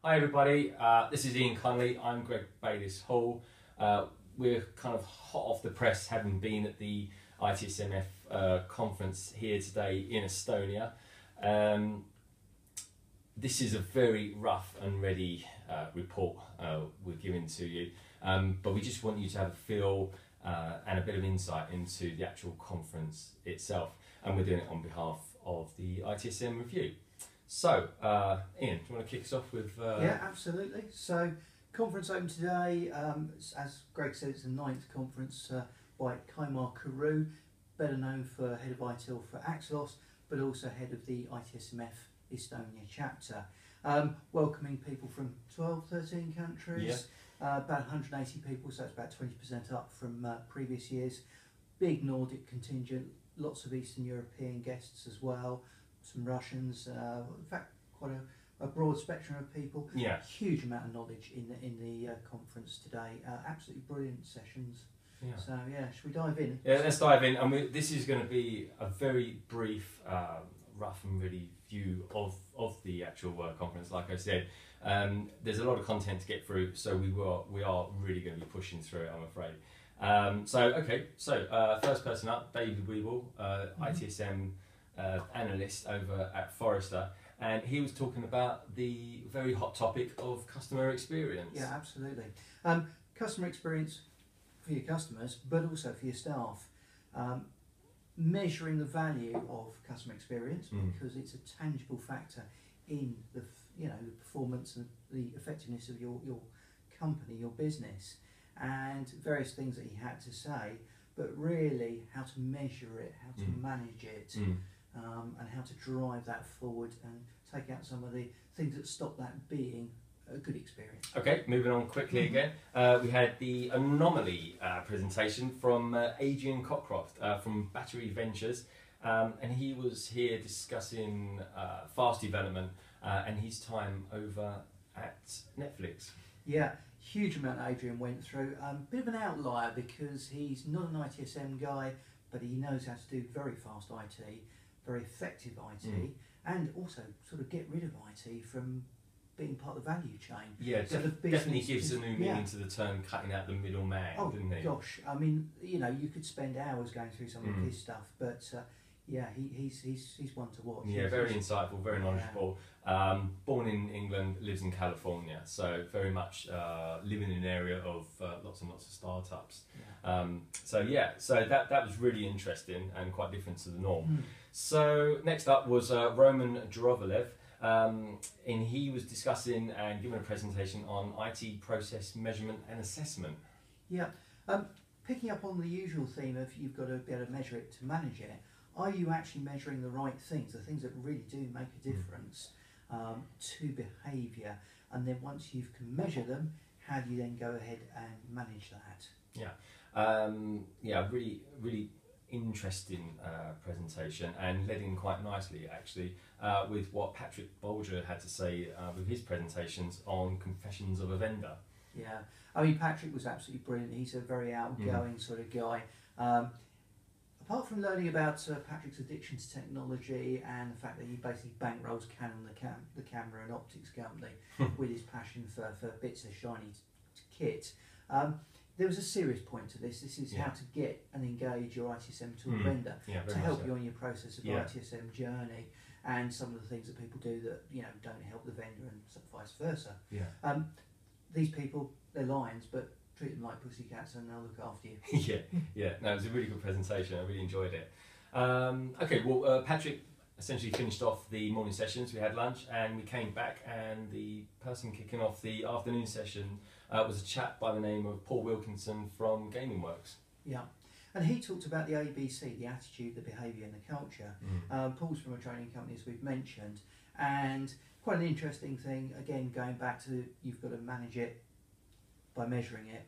Hi everybody, this is Connelly. I'm Greg Baylis-Hall. We're kind of hot off the press, having been at the itSMF conference here today in Estonia. This is a very rough and ready report we're giving to you, but we just want you to have a feel and a bit of insight into the actual conference itself, and we're doing it on behalf of the ITSM review. So, Ian, do you want to kick us off with... Yeah, absolutely. So, conference open today. As Greg said, it's the 9th conference by Kaimar Karu, better known for head of ITIL for Axelos, but also head of the ITSMF Estonia chapter. Welcoming people from 12, 13 countries, about 180 people, so it's about 20% up from previous years. Big Nordic contingent, lots of Eastern European guests as well. Some Russians, in fact, quite a broad spectrum of people. Yeah. Huge amount of knowledge in the conference today. Absolutely brilliant sessions. Yeah. So yeah, should we dive in? Yeah, let's dive in. And this is going to be a very brief, rough and ready view of the actual conference. Like I said, there's a lot of content to get through, so we are really going to be pushing through it, I'm afraid. So first person up, David Weeble, ITSM. Analyst over at Forrester, and he was talking about the very hot topic of customer experience. Yeah, absolutely. Customer experience for your customers, but also for your staff. Measuring the value of customer experience, because it's a tangible factor in the the performance and the effectiveness of your company, your business, and various things that he had to say, but really how to measure it, how to manage it. And how to drive that forward and take out some of the things that stop that being a good experience. Okay, moving on quickly again. We had the anomaly presentation from Adrian Cockcroft from Battery Ventures, and he was here discussing fast development and his time over at Netflix. Yeah, huge amount Adrian went through. Bit of an outlier because he's not an ITSM guy, but he knows how to do very fast IT. Very effective IT, and also sort of get rid of IT from being part of the value chain. Yeah, definitely gives a new meaning to the term cutting out the middleman, doesn't he? Oh gosh, I mean, you could spend hours going through some of his stuff, but yeah, he's one to watch. Yeah, very insightful, very knowledgeable. Born in England, lives in California, so very much living in an area of lots and lots of startups. Yeah. So that was really interesting and quite different to the norm. So next up was Roman Drovolev, and he was discussing and giving a presentation on IT process measurement and assessment. Yeah, picking up on the usual theme of you've got to be able to measure it to manage it. Are you actually measuring the right things, the things that really do make a difference to behaviour? And then once you can measure them, how do you then go ahead and manage that? Yeah, really interesting presentation, and led in quite nicely actually with what Patrick Bolger had to say with his presentations on Confessions of a Vendor. Yeah, I mean, Patrick was absolutely brilliant. He's a very outgoing sort of guy. Apart from learning about Patrick's addiction to technology and the fact that he basically bankrolls Canon, the camera and optics company, with his passion for bits of shiny kit, there was a serious point to this. This is how to get and engage your ITSM to a vendor to help you on your process of ITSM journey, and some of the things that people do that don't help the vendor, and vice versa. These people, they're lions, but treat them like pussycats and they'll look after you. No, it was a really good presentation. I really enjoyed it. Patrick essentially finished off the morning sessions. We had lunch and we came back, and the person kicking off the afternoon session was a chap by the name of Paul Wilkinson from Gaming Works. Yeah, and he talked about the ABC, the attitude, the behaviour and the culture. Paul's from a training company, as we've mentioned, and quite an interesting thing, again, going back to you've got to manage it by measuring it,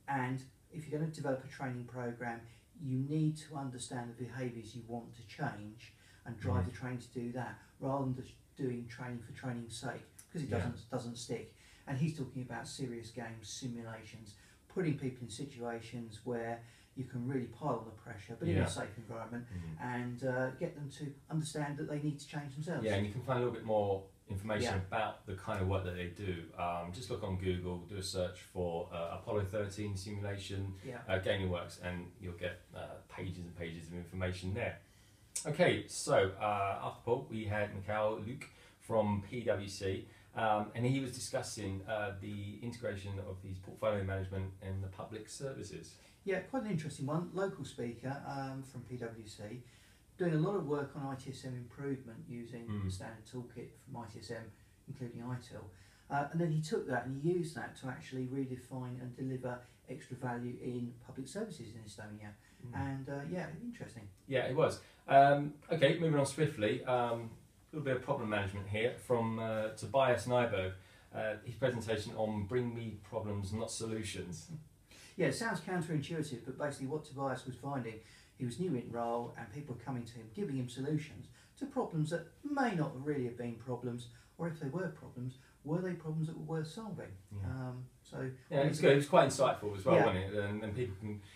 and if you're going to develop a training program, you need to understand the behaviours you want to change and drive the training to do that, rather than just doing training for training's sake, because it doesn't stick. And he's talking about serious games, simulations, putting people in situations where you can really pile on the pressure, but in a safe environment, and get them to understand that they need to change themselves. Yeah, and you can find a little bit more information about the kind of work that they do, just look on Google, do a search for Apollo 13 simulation, gaming works, and you'll get pages and pages of information there. Okay, so after Paul, we had Mikhail Luke from PwC, and he was discussing the integration of these portfolio management and the public services. Yeah, quite an interesting one. Local speaker from PwC, doing a lot of work on ITSM improvement using the standard toolkit from ITSM, including ITIL. And then he took that and he used that to actually redefine and deliver extra value in public services in Estonia. And yeah, interesting. Yeah, it was. Okay, moving on swiftly. A little bit of problem management here from Tobias Nyberg. His presentation on Bring Me Problems, Not Solutions. Yeah, it sounds counterintuitive, but basically what Tobias was finding, he was new in role and people were coming to him, giving him solutions to problems that may not really have been problems, or if they were they problems that were worth solving? Yeah, it was good. It was quite insightful as well, wasn't it? And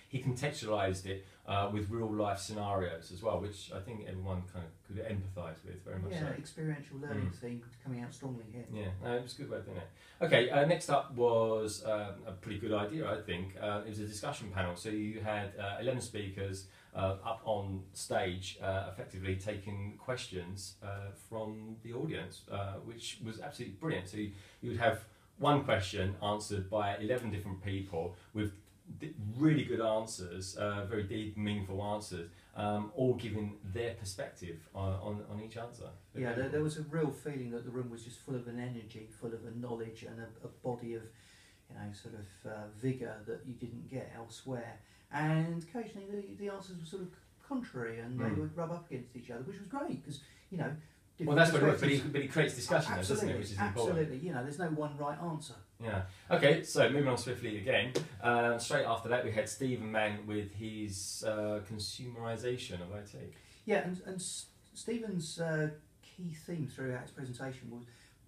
he contextualised it with real life scenarios as well, which I think everyone kind of could empathise with very much. Yeah, experiential learning theme coming out strongly here. Yeah, no, it was a good way of doing it. Okay, next up was a pretty good idea, I think. It was a discussion panel. So you had 11 speakers up on stage, effectively taking questions from the audience, which was absolutely brilliant. So you would have one question answered by 11 different people with really good answers, very deep, meaningful answers, all giving their perspective on each answer. Yeah, there was a real feeling that the room was just full of an energy, full of a knowledge and a body of, sort of vigour that you didn't get elsewhere. And occasionally the answers were sort of contrary and they would rub up against each other, which was great because, well, that's what it was, but he creates discussion, doesn't it, which is important. Absolutely, there's no one right answer. Yeah. Okay, so moving on swiftly again. Straight after that, we had Stephen Mann with his consumerisation of IT. Yeah, and Stephen's key theme throughout his presentation was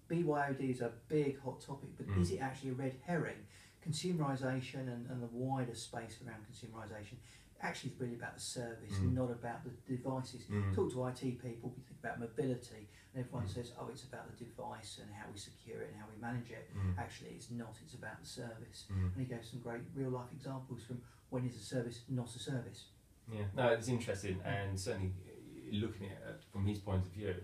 BYOD is a big hot topic, but is it actually a red herring? Consumerisation and the wider space around consumerisation actually is really about the service, not about the devices. Talk to IT people, we think about mobility, and everyone says, oh, it's about the device and how we secure it and how we manage it. Actually, it's not, it's about the service. And he gave some great real-life examples from when is a service not a service. Yeah, no, it's interesting, and certainly looking at it from his point of view,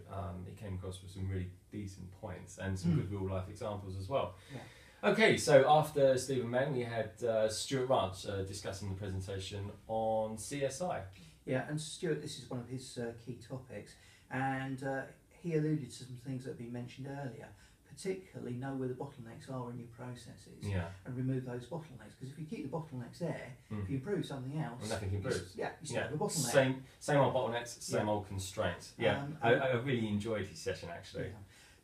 he came across with some really decent points and some good real-life examples as well. Yeah. Okay, so after Stephen Mann, we had Stuart Ranch discussing the presentation on CSI. Yeah, and Stuart, this is one of his key topics, and he alluded to some things that have been mentioned earlier, particularly know where the bottlenecks are in your processes and remove those bottlenecks, because if you keep the bottlenecks there, if you improve something else, well, nothing improves. You still have a bottleneck. Same old bottlenecks, same old constraints. Yeah, I really enjoyed his session actually. Yeah.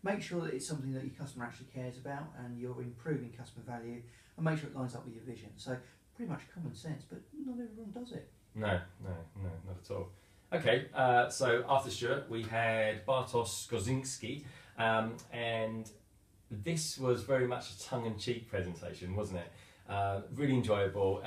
Make sure that it's something that your customer actually cares about and you're improving customer value, and make sure it lines up with your vision. So pretty much common sense, but not everyone does it. No, not at all. Okay, so after Stuart, we had Bartosz Kozinski, and this was very much a tongue-in-cheek presentation, wasn't it? Really enjoyable,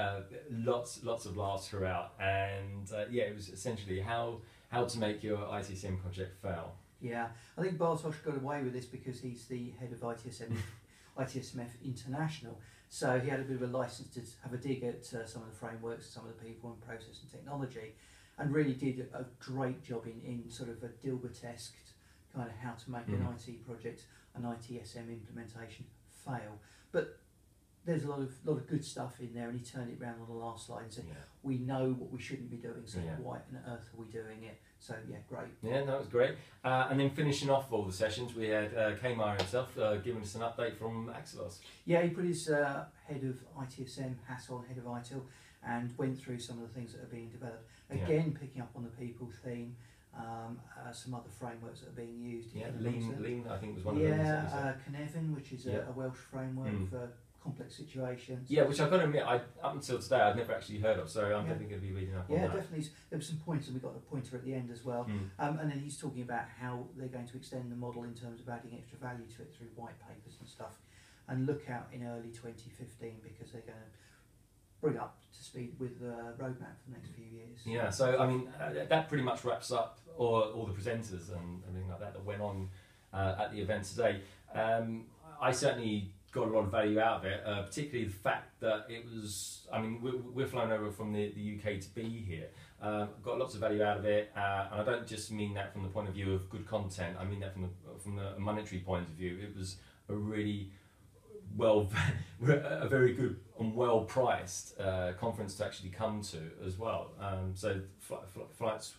lots of laughs throughout, and it was essentially how to make your ITSM project fail. Yeah, I think Bartosz got away with this because he's the head of itSMF International, so he had a bit of a license to have a dig at some of the frameworks, some of the people and process and technology, and really did a great job in sort of a Dilbert-esque kind of how to make an IT project, an ITSM implementation fail. But there's a lot of good stuff in there, and he turned it around on the last slide and said, we know what we shouldn't be doing, so why on earth are we doing it? So yeah, great. Yeah, that was great. And then finishing off all the sessions, we had Kmar himself giving us an update from Axelos. Yeah, he put his head of ITSM hat on, head of ITIL, and went through some of the things that are being developed. Again, picking up on the people theme, some other frameworks that are being used. Yeah, Lean I think was one of them. Yeah, Connelly, which is a Welsh framework for complex situations. Yeah, which I've got to admit, up until today, I've never actually heard of, so I'm definitely going to be reading up on that. Yeah, definitely. There were some pointers, and we got a pointer at the end as well. And then he's talking about how they're going to extend the model in terms of adding extra value to it through white papers and stuff. And look out in early 2015 because they're going to bring up to speed with the roadmap for the next few years. Yeah, so I mean, that pretty much wraps up all the presenters and everything like that went on at the event today. I certainly got a lot of value out of it, particularly the fact that it was, I mean, we're flown over from the UK to be here. Got lots of value out of it, and I don't just mean that from the point of view of good content, I mean that from the monetary point of view. It was a really a very good and well priced conference to actually come to as well. So flights,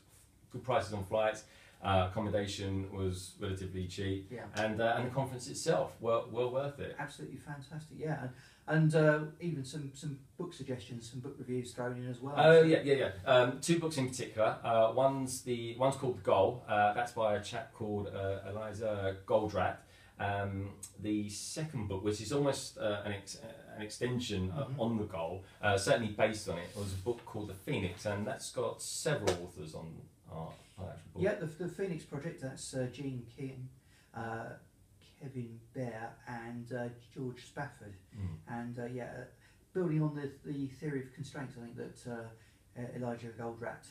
good prices on flights. Accommodation was relatively cheap, Yeah. And the conference itself well worth it. Absolutely fantastic, yeah. And even some book suggestions, some book reviews thrown in as well. Oh yeah. Two books in particular. One's called The Goal. That's by a chap called Eliza Goldratt. The second book, which is almost an extension on The Goal, certainly based on it, was a book called The Phoenix, and that's got several authors on that actual book. Yeah, the Phoenix Project, that's Gene Keane, Kevin Bear and George Spafford. And building on the theory of constraints, I think that Elijah Goldratt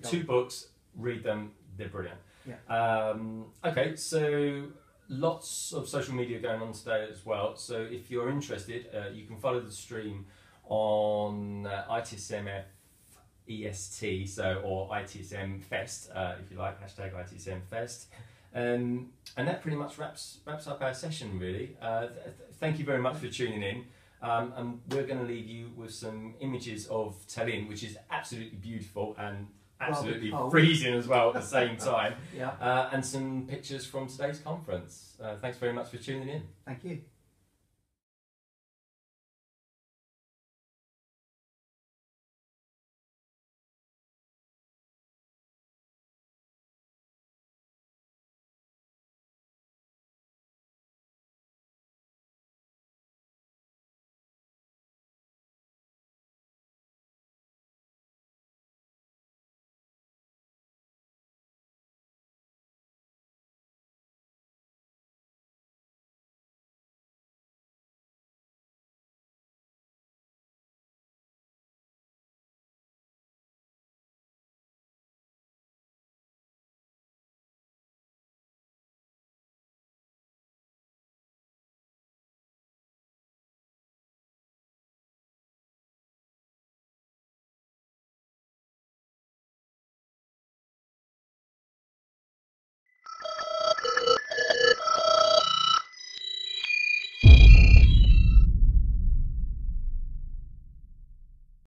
two books, read them, they're brilliant. Yeah. Okay, so lots of social media going on today as well. So if you're interested, you can follow the stream on itSMF EST, or ITSM Fest, if you like, hashtag ITSM Fest. And that pretty much wraps up our session, really. Thank you very much for tuning in. And we're going to leave you with some images of Tallinn, which is absolutely beautiful and absolutely freezing as well at the same time. Yeah. And some pictures from today's conference. Thanks very much for tuning in. Thank you.